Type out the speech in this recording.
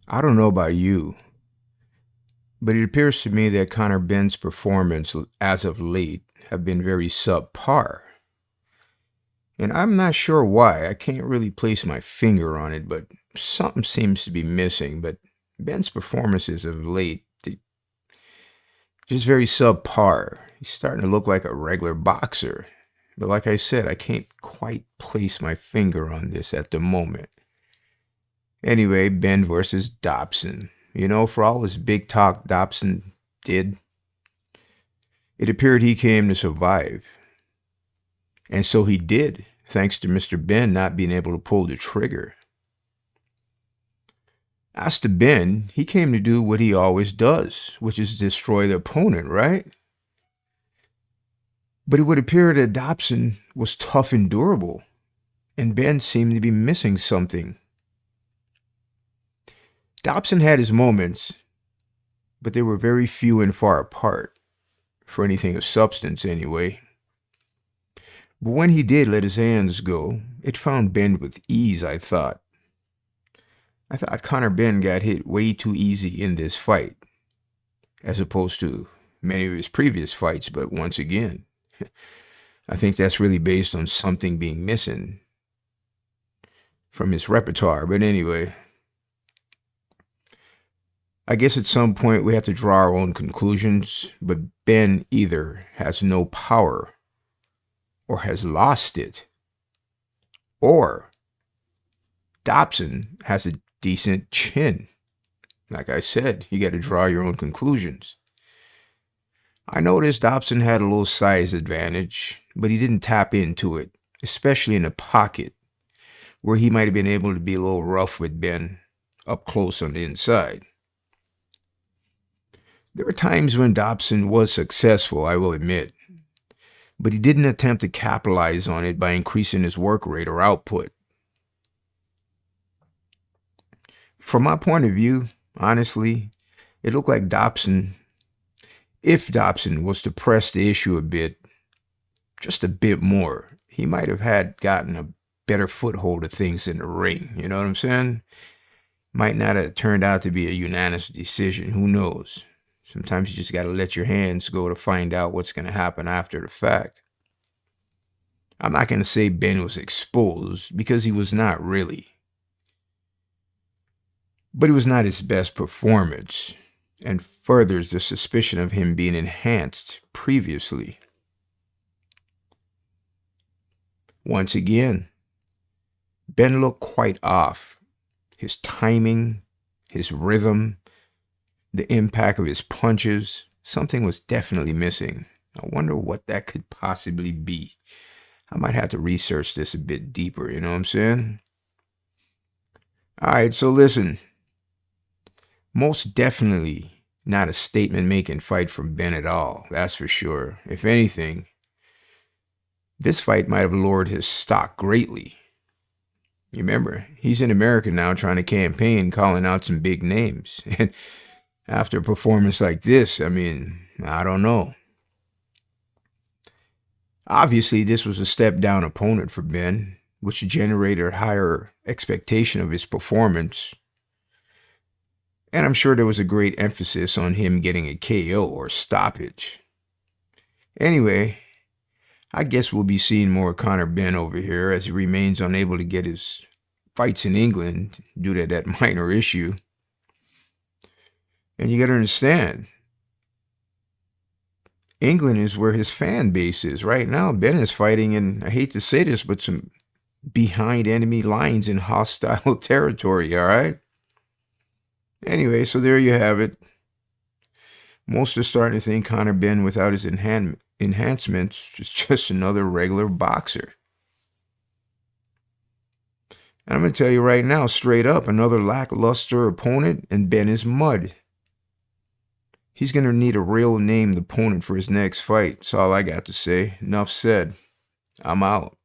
I don't know about you, but it appears to me that Conor Benn's performance as of late have been very subpar. And I'm not sure why. I can't really place my finger on it, but something seems to be missing. But Benn's performances of late, just very subpar. He's starting to look like a regular boxer. But like I said, I can't quite place my finger on this at the moment. Anyway, Ben versus Dobson. For all this big talk Dobson did, it appeared he came to survive. And so he did, thanks to Mr. Ben not being able to pull the trigger. As to Ben, he came to do what he always does, which is destroy the opponent, right? But it would appear that Dobson was tough and durable, and Ben seemed to be missing something. Dobson had his moments, but they were very few and far apart, for anything of substance anyway. But when he did let his hands go, it found Ben with ease, I thought. I thought Conor Benn got hit way too easy in this fight, as opposed to many of his previous fights, but once again, I think that's really based on something being missing from his repertoire. But anyway, I guess at some point we have to draw our own conclusions, but Ben either has no power or has lost it, or Dobson has a decent chin. Like I said, you got to draw your own conclusions. I noticed Dobson had a little size advantage, but he didn't tap into it, especially in the pocket, where he might have been able to be a little rough with Ben up close on the inside. There were times when Dobson was successful, I will admit, but he didn't attempt to capitalize on it by increasing his work rate or output. From my point of view, honestly, it looked like if Dobson was to press the issue a bit, just a bit more, he might have gotten a better foothold of things in the ring. You know what I'm saying? Might not have turned out to be a unanimous decision. Who knows? Sometimes you just got to let your hands go to find out what's going to happen after the fact. I'm not going to say Ben was exposed, because he was not really. But it was not his best performance, and furthers the suspicion of him being enhanced previously. Once again, Ben looked quite off. His timing, his rhythm, the impact of his punches, something was definitely missing. I wonder what that could possibly be. I might have to research this a bit deeper, you know what I'm saying? All right, so listen. Most definitely not a statement-making fight from Ben at all, that's for sure. If anything, this fight might have lowered his stock greatly. You remember, he's in America now trying to campaign, calling out some big names. And after a performance like this, I don't know. Obviously, this was a step-down opponent for Ben, which generated a higher expectation of his performance. And I'm sure there was a great emphasis on him getting a KO or stoppage. Anyway, I guess we'll be seeing more Conor Benn over here as he remains unable to get his fights in England due to that minor issue. And you got to understand, England is where his fan base is. Right now, Ben is fighting in, I hate to say this, but some behind enemy lines in hostile territory, all right? Anyway, so there you have it. Most are starting to think Conor Benn, without his enhancements, is just another regular boxer. And I'm going to tell you right now, straight up, another lackluster opponent, and Ben is mud. He's going to need a real named opponent for his next fight. That's all I got to say. Enough said. I'm out.